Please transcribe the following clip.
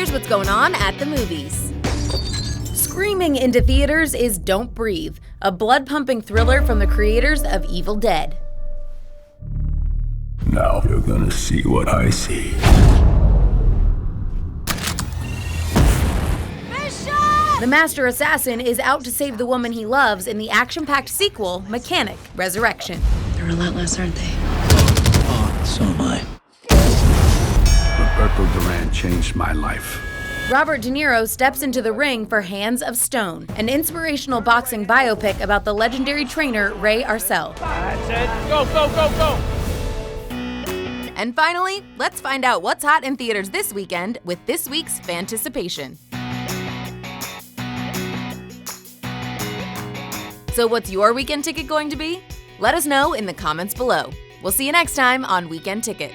here's what's going on at the movies. Screaming into theaters is Don't Breathe, a blood-pumping thriller from the creators of Evil Dead. Now you're gonna see what I see. The master assassin is out to save the woman he loves in the action-packed sequel, Mechanic: Resurrection. They're relentless, aren't they? So am I. Roberto Duran changed my life. Robert De Niro steps into the ring for Hands of Stone, an inspirational boxing biopic about the legendary trainer Ray Arcel. That's it. Go, go, go, go! And finally, let's find out what's hot in theaters this weekend with this week's Fanticipation. So what's your weekend ticket going to be? Let us know in the comments below. We'll see you next time on Weekend Ticket.